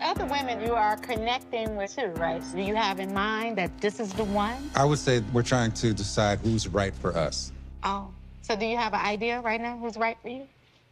other women you are connecting with too, right? Do you have in mind that this is the one? I would say we're trying to decide who's right for us. Oh, so do you have an idea right now who's right for you?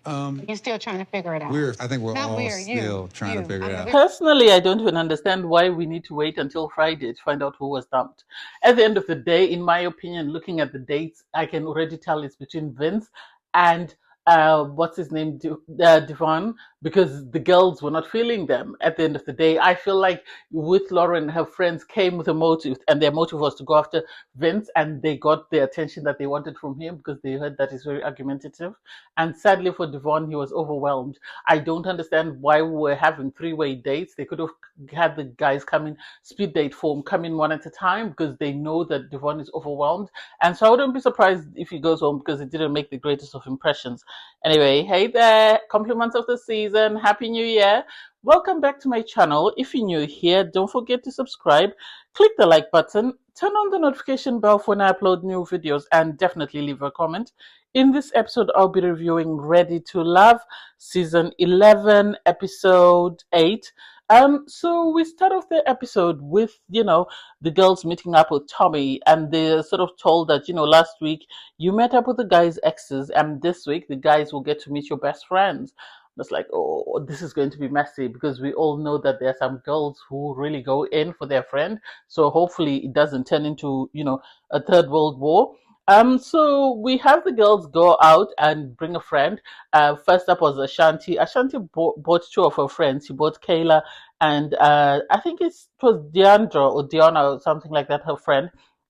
You're still trying to figure it out. I think we're Not all we're, you, still trying to you. figure I it mean, out. Personally, I don't even understand why we need to wait until Friday to find out who was dumped. At the end of the day, in my opinion, looking at the dates, I can already tell it's between Vince and what's his name, Devon, because the girls were not feeling them. At the end of the day, I feel like with Lauren, her friends came with a motive, and their motive was to go after Vince, and they got the attention that they wanted from him because they heard that he's very argumentative. And sadly for Devon, he was overwhelmed. I don't understand why we're having three-way dates. They could have had the guys come in speed date form, come in one at a time because they know that Devon is overwhelmed. And so I wouldn't be surprised if he goes home because it didn't make the greatest of impressions. Anyway, hey there, compliments of the season, Happy New Year. Welcome back to my channel. If you're new here, don't forget to subscribe, click the like button, turn on the notification bell for when I upload new videos, and definitely leave a comment. In this episode, I'll be reviewing Ready to Love, Season 11, Episode 8. So we start off the episode with, the girls meeting up with Tommy, and they're sort of told that, last week you met up with the guys' exes, and this week the guys will get to meet your best friends. It's like, oh, this is going to be messy because we all know that there are some girls who really go in for their friend. So hopefully it doesn't turn into, a third world war. So we have the girls go out and bring a friend. First up was Ashanti. Ashanti bought two of her friends. She bought Kayla and I think it was Deandra or Diana or something like that, her friend.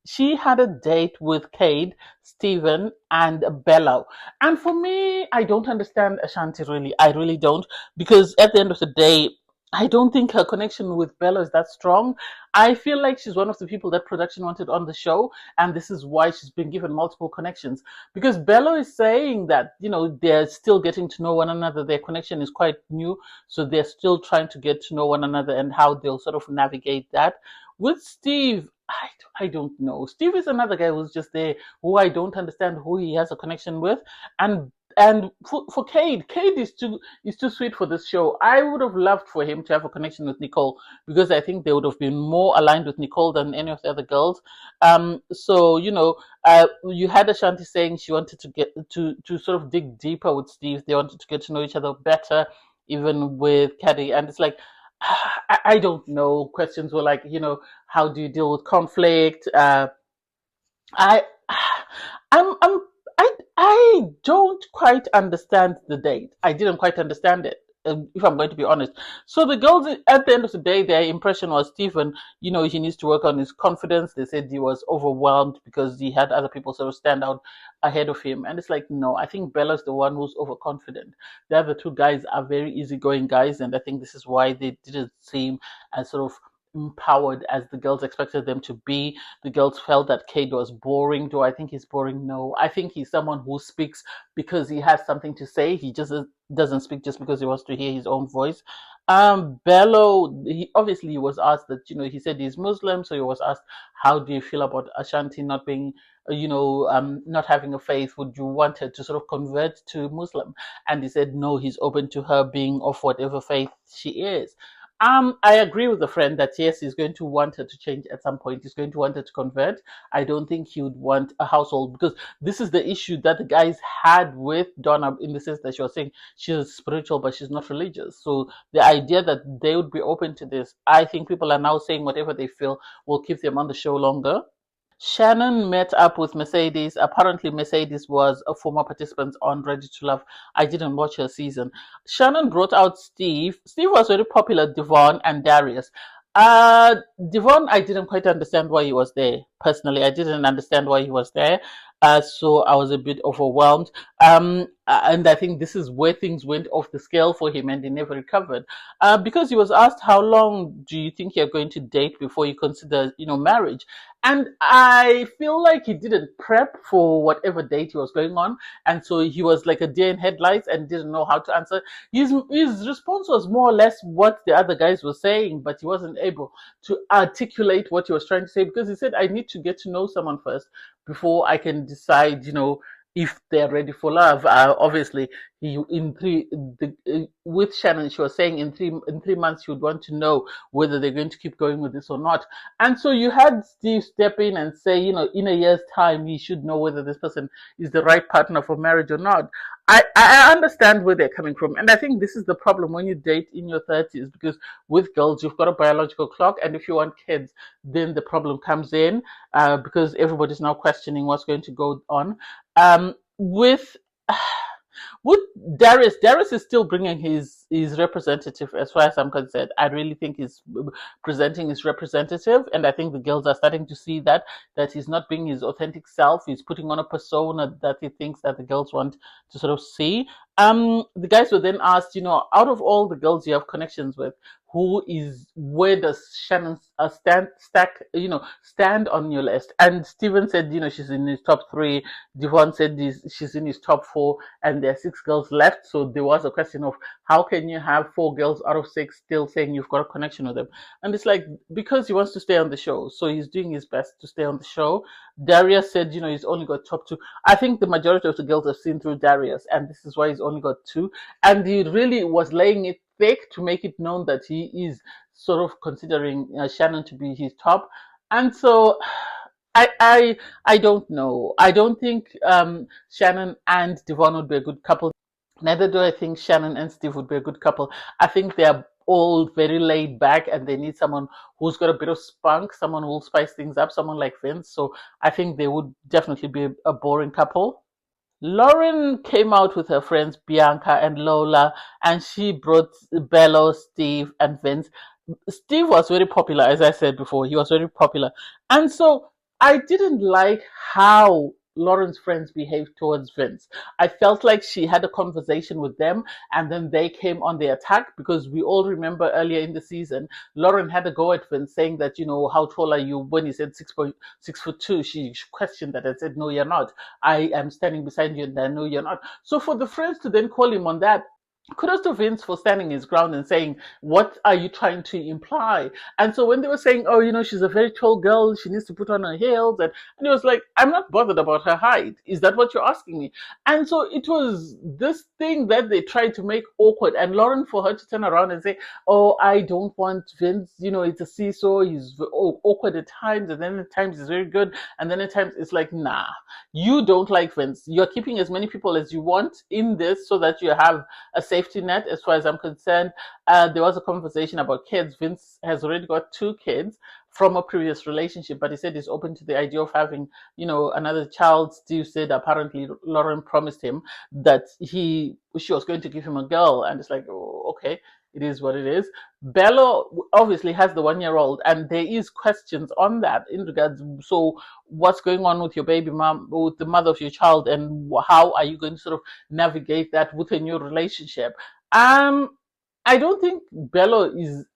She had a date with Cade, Stephen, and Bella. And for me, I don't understand Ashanti really. I really don't. Because at the end of the day, I don't think her connection with Bella is that strong. I feel like she's one of the people that production wanted on the show, and this is why she's been given multiple connections. Because Bella is saying that, they're still getting to know one another. Their connection is quite new, so they're still trying to get to know one another and how they'll sort of navigate that. With Steve, I don't know. Steve is another guy who's just there, who I don't understand who he has a connection with. And for Cade is too sweet for this show. I would have loved for him to have a connection with Nicole because I think they would have been more aligned with Nicole than any of the other girls. So you had Ashanti saying she wanted to get to sort of dig deeper with Steve. They wanted to get to know each other better, even with Caddy. And it's like, I don't know. Questions were like, how do you deal with conflict? I I'm I don't quite understand the date. I didn't quite understand it, if I'm going to be honest. So the girls, at the end of the day, their impression was Stephen. He needs to work on his confidence. They said he was overwhelmed because he had other people sort of stand out ahead of him. And it's like, no, I think Bella's the one who's overconfident. The other two guys are very easygoing guys, and I think this is why they didn't seem as sort of empowered as the girls expected them to be. The girls felt that Cade was boring. Do I think he's boring? No. I think he's someone who speaks because he has something to say. He just doesn't speak just because he wants to hear his own voice. Bello, he obviously was asked that, he said he's Muslim, so he was asked, how do you feel about Ashanti not being, not having a faith? Would you want her to sort of convert to Muslim? And he said, no, he's open to her being of whatever faith she is. I agree with the friend that yes, he's going to want her to change at some point. He's going to want her to convert. I don't think he would want a household because this is the issue that the guys had with Donna in the sense that she was saying she's spiritual but she's not religious. So the idea that they would be open to this, I think people are now saying whatever they feel will keep them on the show longer. Shannon met up with Mercedes. Apparently, Mercedes was a former participant on Ready to Love. I didn't watch her season. Shannon brought out Steve. Steve was very popular, Devon and Darius. Devon, I didn't quite understand why he was there. Personally, I didn't understand why he was there. So I was a bit overwhelmed. And I think this is where things went off the scale for him and he never recovered. Because he was asked, how long do you think you're going to date before you consider, marriage? And I feel like he didn't prep for whatever date he was going on. And so he was like a deer in headlights and didn't know how to answer. His response was more or less what the other guys were saying, but he wasn't able to articulate what he was trying to say because he said, I need to get to know someone first before I can decide, if they're ready for love. Obviously, with Shannon, she was saying in 3 months she would want to know whether they're going to keep going with this or not. And so you had Steve step in and say, in a year's time, you should know whether this person is the right partner for marriage or not. I understand where they're coming from. And I think this is the problem when you date in your 30s, because with girls, you've got a biological clock. And if you want kids, then the problem comes in because everybody's now questioning what's going to go on. With with Darius is still bringing his representative, as far as I'm concerned. I really think he's presenting his representative, and I think the girls are starting to see that he's not being his authentic self. He's putting on a persona that he thinks that the girls want to sort of see. The guys were then asked, out of all the girls you have connections with, where does Shannon stand on your list? And Steven said, she's in his top 3. Devon said she's in his top 4, and there are 6 girls left. So there was a question of how can you have 4 girls out of 6 still saying you've got a connection with them? And it's like, because he wants to stay on the show, so he's doing his best to stay on the show. Darius said, he's only got top 2. I think the majority of the girls have seen through Darius, and this is why he's only got 2. And he really was laying it thick to make it known that he is sort of considering Shannon to be his top. And so I don't know. I don't think Shannon and Devon would be a good couple. Neither do I think Shannon and Steve would be a good couple. I think they're all very laid back and they need someone who's got a bit of spunk, someone who will spice things up, someone like Vince. So I think they would definitely be a boring couple. Lauren came out with her friends Bianca and Lola, and she brought Bello, Steve, and Vince. Steve was very popular, as I said before. He was very popular. And so I didn't like how Lauren's friends behaved towards Vince. I felt like she had a conversation with them and then they came on the attack, because we all remember earlier in the season, Lauren had a go at Vince saying that, how tall are you? When he said 6'2", she questioned that and said, no, you're not. I am standing beside you and I know you're not. So for the friends to then call him on that, kudos to Vince for standing his ground and saying, what are you trying to imply? And so when they were saying, oh, she's a very tall girl, she needs to put on her heels, and he was like, I'm not bothered about her height. Is that what you're asking me? And so it was this thing that they tried to make awkward. And Lauren, for her to turn around and say, oh, I don't want Vince, it's a seesaw, he's awkward at times, and then at times he's very good, and then at times it's like, nah, you don't like Vince. You're keeping as many people as you want in this so that you have a safety net. As far as I'm concerned, there was a conversation about kids. Vince has already got 2 kids from a previous relationship, but he said he's open to the idea of having, another child. Steve said apparently Lauren promised him that she was going to give him a girl, and it's like, oh, okay, it is what it is. Bello obviously has the 1-year-old, and there is questions on that in regards, so what's going on with your baby mom, with the mother of your child, and how are you going to sort of navigate that with a new relationship? I don't think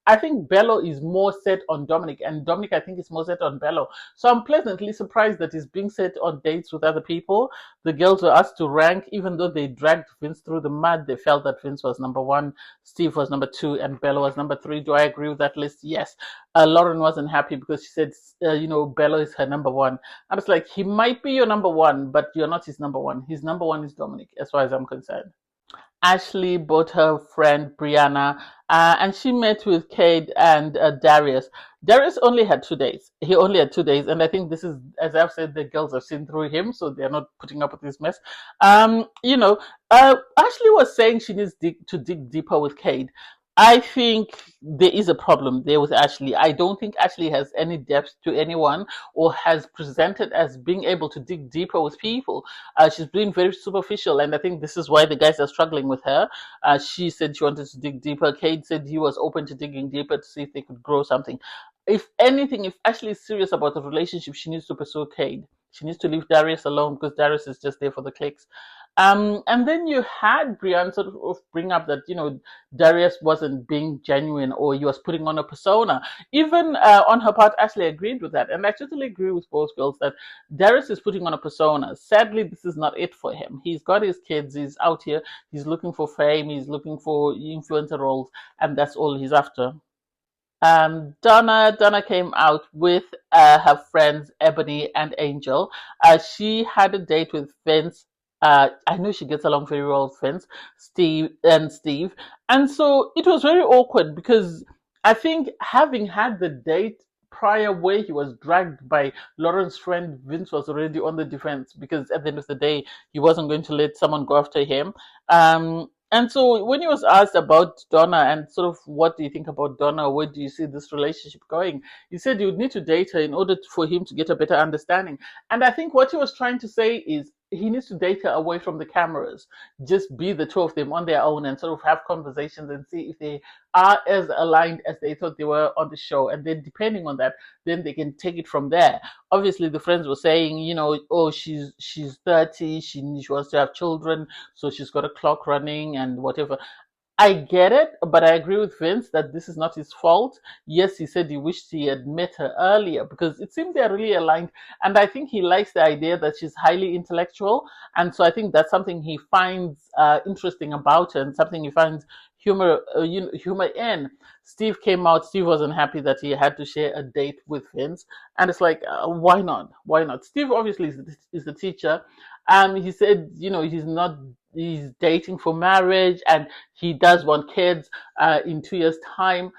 I think Bello is more set on Dominic, and Dominic, I think, is more set on Bello. So I'm pleasantly surprised that he's being set on dates with other people. The girls were asked to rank, even though they dragged Vince through the mud. They felt that Vince was number 1, Steve was number 2, and Bello was number 3. Do I agree with that list? Yes. Lauren wasn't happy because she said, Bello is her number 1. I was like, he might be your number 1, but you're not his number 1. His number 1 is Dominic, as far as I'm concerned. Ashley brought her friend Brianna, and she met with Cade and Darius. Darius only had 2 days. He only had 2 days, and I think this is, as I've said, the girls have seen through him, so they're not putting up with this mess. Ashley was saying she needs to dig deeper with Cade. I think there is a problem there with Ashley. I don't think Ashley has any depth to anyone or has presented as being able to dig deeper with people. She's been very superficial, and I think this is why the guys are struggling with her. She said she wanted to dig deeper. Cade said he was open to digging deeper to see if they could grow something. If anything, if Ashley is serious about the relationship, she needs to pursue Cade. She needs to leave Darius alone, because Darius is just there for the clicks. And then you had Brianne sort of bring up that, Darius wasn't being genuine, or he was putting on a persona. Even on her part, Ashley agreed with that. And I totally agree with both girls that Darius is putting on a persona. Sadly, this is not it for him. He's got his kids. He's out here. He's looking for fame. He's looking for influencer roles. And that's all he's after. Donna came out with her friends Ebony and Angel. She had a date with Vince, I know she gets along very well with Vince, Steve. And so it was very awkward because I think having had the date prior where he was dragged by Lauren's friend, Vince was already on the defense because at the end of the day, he wasn't going to let someone go after him. And so when he was asked about Donna and sort of what do you think about Donna, where do you see this relationship going? He said you would need to date her in order for him to get a better understanding. And I think what he was trying to say is he needs to date her away from the cameras. Just be the two of them on their own and sort of have conversations and see if they are as aligned as they thought they were on the show. And then depending on that, then they can take it from there. Obviously, the friends were saying, you know, oh, she's 30, she wants to have children, so she's got a clock running and whatever. I get it, but I agree with Vince that this is not his fault. Yes, he said he wished he had met her earlier because it seems they're really aligned. And I think he likes the idea that she's highly intellectual. And so I think that's something he finds interesting about her and something he finds humor in. Steve came out. Steve wasn't happy that he had to share a date with Vince. And it's like, why not? Why not? Steve obviously is the teacher. He said, you know, he's dating for marriage and he does want kids in 2 years' time.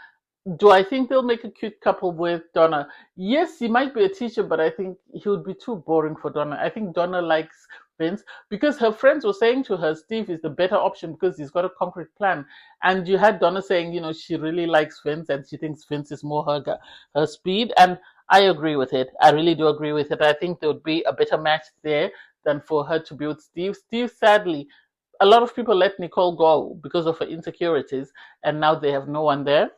Do I think they'll make a cute couple with Donna? Yes, he might be a teacher, but I think he would be too boring for Donna. I think Donna likes Vince because her friends were saying to her, Steve is the better option because he's got a concrete plan. And you had Donna saying, you know, she really likes Vince and she thinks Vince is more her speed. And I agree with it. I really do agree with it. I think there would be a better match there than for her to be with Steve. Steve, sadly, a lot of people let Nicole go because of her insecurities, and now they have no one there.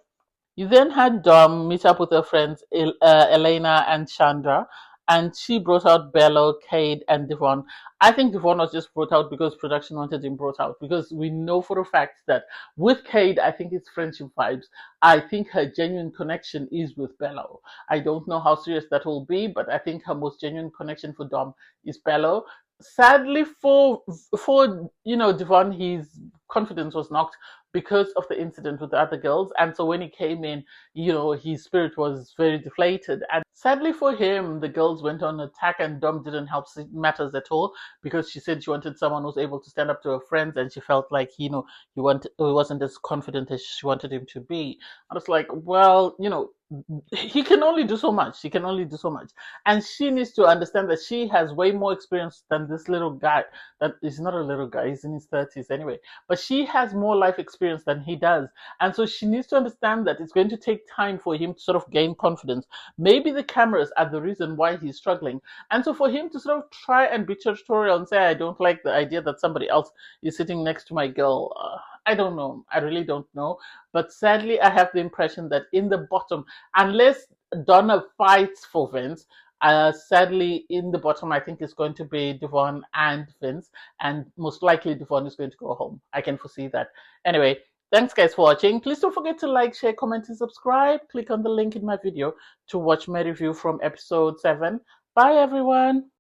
You then had Dom meet up with her friends Elena and Chandra, and she brought out Bello, Cade, and Devon. I think Devon was just brought out because production wanted him brought out because we know for a fact that with Cade, I think it's friendship vibes. I think her genuine connection is with Bello. I don't know how serious that will be, but I think her most genuine connection for Dom is Bello. Sadly for you know Devon, his confidence was knocked because of the incident with the other girls, and so when he came in, you know, his spirit was very deflated. And sadly for him, the girls went on attack, and Dom didn't help matters at all because she said she wanted someone who was able to stand up to her friends, and she felt like he wasn't as confident as she wanted him to be. I was like, well, you know, he can only do so much. He can only do so much. And she needs to understand that she has way more experience than this little guy. That is not a little guy, he's in his 30s anyway. But she has more life experience than he does. And so she needs to understand that it's going to take time for him to sort of gain confidence. Maybe the cameras are the reason why he's struggling. And so for him to sort of try and be territorial and say, I don't like the idea that somebody else is sitting next to my girl, I don't know. I really don't know. But sadly, I have the impression that in the bottom, unless Donna fights for Vince, sadly, in the bottom, I think it's going to be Devon and Vince. And most likely, Devon is going to go home. I can foresee that. Anyway, thanks, guys, for watching. Please don't forget to like, share, comment, and subscribe. Click on the link in my video to watch my review from episode 7. Bye, everyone.